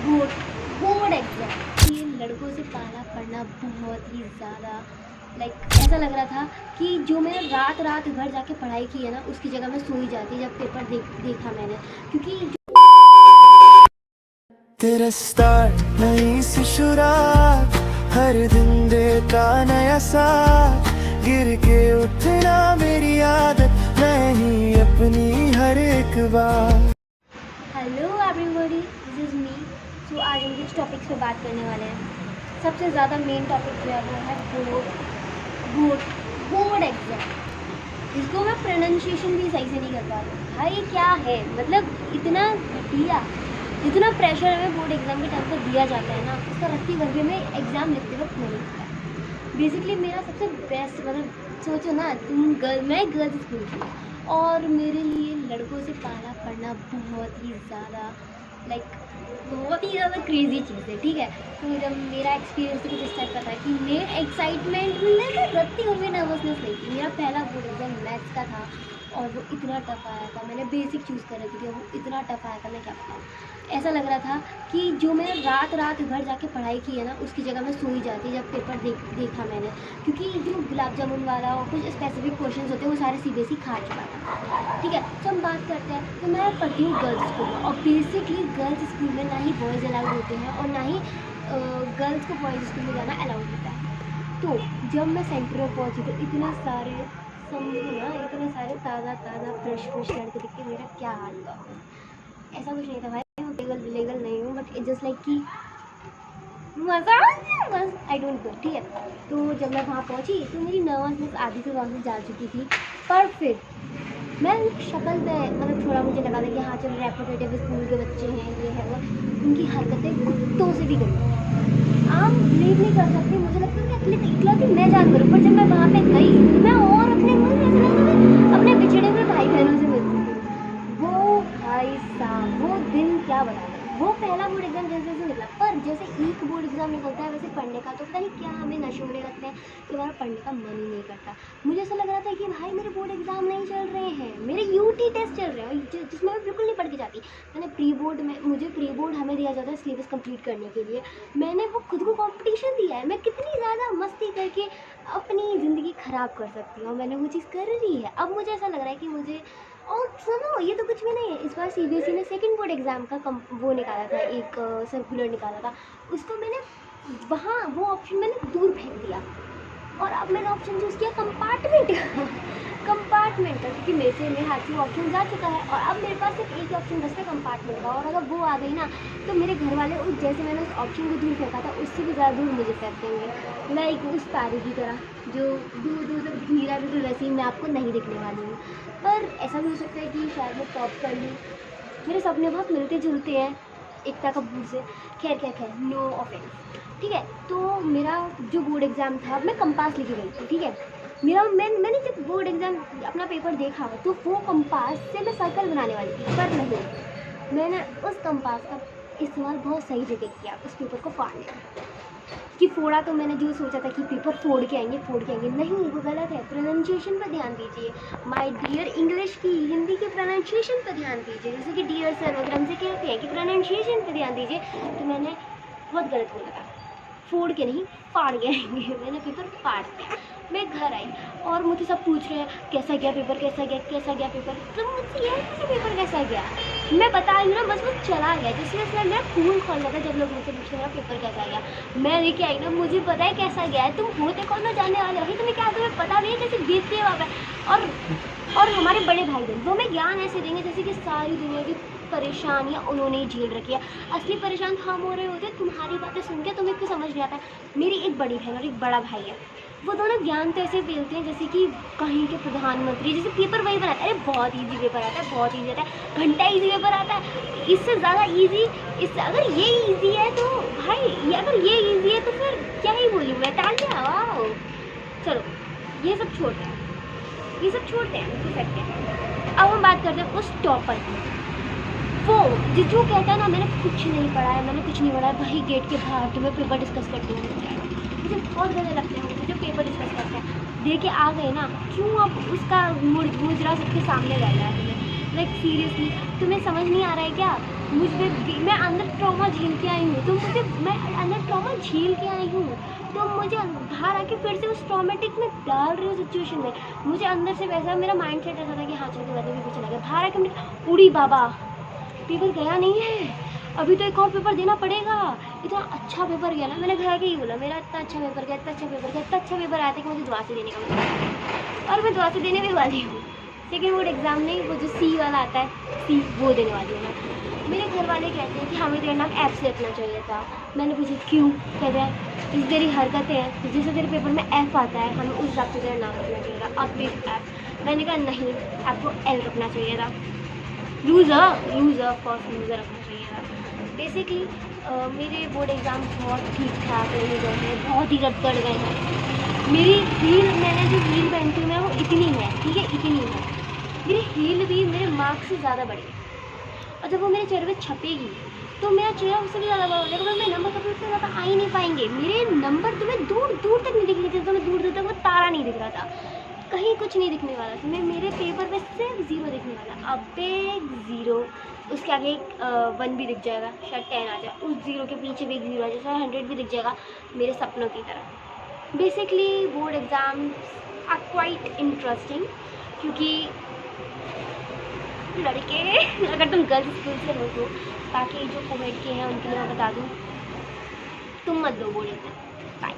Board board exam. ये लड़कों से पाला पड़ना बहुत ही ज़्यादा ऐसा लग रहा था कि जो मैंने रात रात भर जाके पढ़ाई की है ना, उसकी जगह मैं सो ही जाती जब पेपर देखा मैंने, क्योंकि तेरा स्टार्ट नई सी शुरुआत, हर दिन देता नया साथ, गिर के उठना मेरी आदत, मैं ही अपनी हर एक बार। Hello everybody, this is me. So आज हम किस टॉपिक्स पे बात करने वाले हैं। सबसे ज़्यादा मेन टॉपिक जो है वो है बोर्ड बोर्ड एग्जाम। इसको मैं प्रोनाउंसिएशन भी सही से नहीं कर पा रही हूँ। भाई क्या है, मतलब इतना घटिया, जितना प्रेशर हमें बोर्ड एग्ज़ाम के टाइम पर दिया जाता है ना, उसका रत्ती भर में एग्ज़ाम लिखते वक्त नहीं होता है। बेसिकली मेरा सबसे बेस्ट, मतलब सोचो ना तुम मैं गर्ल्स स्कूल की, और मेरे लिए लड़कों से पाला पड़ना बहुत ही ज़्यादा बहुत ही ज़्यादा क्रेज़ी चीज़ है, ठीक है। तो जब मेरा एक्सपीरियंस कुछ इस टाइप का था कि मेरे एक्साइटमेंट में रत्ती हुई नर्वसनेस नहीं थी। मेरा पहला बोर्ड एग्जाम मैथ्स का था और वो इतना टफ आया था। मैंने बेसिक चूज़ कर रखी थी और वो इतना टफ आया था, मैं क्या बताऊँ। ऐसा लग रहा था कि जो मैंने रात रात भर जाके पढ़ाई की है ना, उसकी जगह मैं सो ही जाती जब पेपर देखा मैंने, क्योंकि जो गुलाब जामुन वाला और कुछ स्पेसिफिक क्वेश्चन होते हैं वो सारे सीबीएसई खा चुका था, ठीक है। तो हम बात करते हैं, तो मैं पढ़ती हूँ गर्ल्स स्कूल में, और बेसिकली गर्ल्स स्कूल में ना ही बॉयज़ अलाउड होते हैं और ना ही गर्ल्स को बॉयज़ स्कूल में जाना अलाउड होता है। तो जब मैं सेंटर में पहुँची तो इतने सारे ताज़ा ताज़ा फ्रेश लड़के दिख के मेरा क्या हाल हुआ। ऐसा कुछ नहीं था भाई, मैं लीगल नहीं हूँ, बट इट जस्ट लाइक कि मज़ा बस, आई डोंट नो, ठीक है। तो जब मैं वहाँ पहुँची तो मेरी नर्वसनेस आधी से वापस जा चुकी थी, पर फिर मैं शक्ल पे मतलब थोड़ा मुझे लगा था कि हाँ चलो रेपुटेटिव स्कूल के बच्चे हैं, ये है वो। उनकी हरकतें कुत्तों से भी गई, आप बिलीव नहीं कर सकते। मुझे लगता है कि इकलौती मैं जानवर हूँ, पर जब मैं वहाँ पे गई तो मैं और अपने मुझे ऐसा लगता है मैं अपने बिछड़े हुए भाई बहनों से मिल चुकी हूँ। वो भाई साहब, वो दिन क्या बता रहे। वो पहला बोर्ड एग्जाम जैसे निकला, पर जैसे एक बोर्ड एग्जाम निकलता है वैसे पढ़ने का तो पता नहीं क्या हमें नशे होने लगते हैं कि हमारा पढ़ने का मन ही नहीं करता। मुझे ऐसा लग रहा था कि भाई मेरे बोर्ड एग्जाम नहीं चल रहे हैं, मेरे यूटी टेस्ट चल रहे हैं जिसमें मैं बिल्कुल नहीं पढ़ के जाती। मैंने मुझे प्री बोर्ड हमें दिया जाता है सिलेबस कंप्लीट करने के लिए। मैंने वो खुद को कंपटीशन दिया है, मैं कितनी ज़्यादा मस्ती करके अपनी ज़िंदगी ख़राब कर सकती हूँ, मैंने वो चीज़ कर ली है। अब मुझे ऐसा लग रहा है कि मुझे, और सुनो ये तो कुछ भी नहीं है, इस बार सीबीएसई ने सेकंड बोर्ड एग्ज़ाम का वो निकाला था, एक सर्कुलर निकाला था। उसको मैंने वहाँ वो ऑप्शन मैंने दूर फेंक दिया, और अब मैंने ऑप्शन चूज़ किया कंपार्टमेंट कंपार्टमेंट का, क्योंकि मेरे हाथ से ऑप्शन जा चुका है और अब मेरे पास सिर्फ एक ऑप्शन बचता है कंपार्टमेंट का। और अगर वो आ गई ना तो मेरे घर वाले उस जैसे मैंने उस ऑप्शन को दूर फेंका था उससे भी ज़्यादा दूर मुझे फेंक देंगे, लाइक उस तारे की तरह जो दूर दूर तक मेरा बिल्कुल वैसे ही मैं आपको नहीं दिखने वाली हूँ। पर ऐसा भी हो सकता है कि शायद मैं टॉप कर लूँ। मेरे सपने बहुत मिलते जुलते हैं एकता कपूर से। खैर नो ऑफेंस, ठीक है। तो मेरा जो बोर्ड एग्ज़ाम था, मैं कंपास लेके गई थी, ठीक है। मैंने जब बोर्ड एग्ज़ाम अपना पेपर देखा तो वो कंपास से मैं सर्कल बनाने वाली थी, पर नहीं, मैंने उस कंपास का इस्तेमाल बहुत सही जगह किया, उस पेपर को फाड़ने का। कि फोड़ा तो मैंने जो सोचा था कि पेपर फोड़ के आएंगे, नहीं, वो गलत है। प्रोनाउंसिएशन पर ध्यान दीजिए माय डियर। इंग्लिश की, हिंदी की प्रोनाउंसिएशन पर ध्यान दीजिए, जैसे कि डियर सर वगैरह हमसे कहते हैं कि प्रोनाउंसिएशन पर ध्यान दीजिए। तो मैंने बहुत गलत बोला था, फोड़ के नहीं फाड़ के आएंगे। मैंने पेपर फाड़ दिया। मैं घर आई और मुझे सब पूछ रहे हैं कैसा गया पेपर, कैसा गया पेपर। तो मुझसे ये कैसे पेपर कैसा गया, मैं बता रही हूँ ना, बस वो चला गया। जिसमें मेरा खून खोल जाता जब लोग मुझसे पूछते हैं पेपर कैसा गया। मैं लेके आई ना, मुझे पता है कैसा गया है, तुम होते कौन ना जानने वाले हो, तुम्हें क्या, तुम्हें पता नहीं है कैसे बीतती है वहाँ पर। और हमारे बड़े भाई बहन वो हमें ज्ञान ऐसे देंगे जैसे कि सारी दुनिया की परेशानियाँ उन्होंने ही झेल रखी है। असली परेशान हम हो रहे होते, तुम्हारी बातें सुन के तुम्हें क्यों समझ नहीं आता। मेरी एक बड़ी बहन और एक बड़ा भाई है, वो दोनों ज्ञान तो ऐसे फैलते हैं जैसे कि कहीं के प्रधानमंत्री, जैसे पेपर वही बनाता है। अरे बहुत ईजी पेपर आता है, बहुत ईजी आता है, घंटा ईजी पेपर आता है, इससे ज़्यादा ईजी। इससे अगर ये ईजी है तो भाई, अगर ये ईजी है तो फिर क्या ही बोलूँ मैं, तालियां, वाह। चलो ये सब छोड़ते हैं, उसको फेंकते हैं। अब हम बात करते हैं उस टॉपर की। वो जो कहता है ना मैंने कुछ नहीं पढ़ा है, वही गेट के बाहर तुम्हें पेपर डिस्कस करते हुए मिल जाएगा। मुझे बहुत गंदे लगते हैं जो पेपर डिस्कस करते हैं। दे के आ गए ना, क्यों अब उसका मुजरा सबके सामने रहना है तुम्हें। लाइक सीरियसली तुम्हें समझ नहीं आ रहा है क्या मैं अंदर ट्रॉमा झेल के आई हूँ, तो मैं अंदर ट्रॉमा झेल के आई हूँ, तो मुझे बाहर आके फिर से उस ट्रॉमेटिक में डाल रही हूँ सिचुएशन में। मुझे अंदर से वैसा मेरा माइंड सेट ऐसा था कि हाँ चलो तो वैसे भी कुछ लगा, बाहर आके मैं उड़ी बाबा, पेपर गया नहीं है, अभी तो एक और पेपर देना पड़ेगा। इतना अच्छा पेपर गया ना, मैंने घर आके ही बोला मेरा इतना अच्छा पेपर गया, इतना अच्छा पेपर गया, इतना अच्छा पेपर आया था कि मुझे दुआ से देने का मतलब, और मैं दुआ से देने भी वाली हूँ। सेकेंड बोर्ड एग्ज़ाम नहीं, वो जो सी वाला आता है, सी, वो देने वाली हूँ मैं। मेरे घर वाले कहते हैं कि हमें तेरा नाम ऐप से रखना चाहिए था। मैंने पूछा क्यों? कहते हैं इस तेरी हरकतें हैं, तो जैसे तेरे पेपर में एफ आता है हमें उस हिसाब से तेरा नाम रखना चाहिए था, अब एक ऐप। मैंने कहा नहीं, आपको एल रखना चाहिए था, लूज़र ऑफकोर्स लूज़र रखना चाहिए था। बेसिकली मेरे बोर्ड एग्ज़ाम बहुत ठीक ठाक नहीं गए हैं, बहुत ही रद्दड़ गए हैं। मेरी हील, मैंने जो हील पहनती हूँ मैं, वो इतनी है, ठीक है, इतनी है। मेरी हील भी मेरे मार्क्स से ज़्यादा बड़ी है, और जब वो मेरे चेहरे पे छपेगी तो मेरा चेहरा उससे भी ज़्यादा बड़ा हो जाएगा, मेरे नंबर कभी उससे ज़्यादा आ ही नहीं पाएंगे। मेरे नंबर तुम्हें दूर दूर तक नहीं दिख रहे थे, तुम्हें दूर दूर तक वो तारा नहीं दिख रहा था, कहीं कुछ नहीं दिखने वाला था। मेरे पेपर पे सिर्फ 0 दिखने वाला, अब एक 0, उसके आगे एक 1 भी दिख जाएगा, शायद 10 आ जाए, उस 0 के पीछे भी एक 0 आ जाए, शायद 100 भी दिख जाएगा, मेरे सपनों की तरह। Basically board exam are quite interesting, क्योंकि लड़के, अगर तुम गर्ल्स स्कूल से हो तो, बाकी जो कोविड के हैं उनके लिए मैं बता दूँ, तुम मत दो बोर्ड एग्ज़ाम। बाय।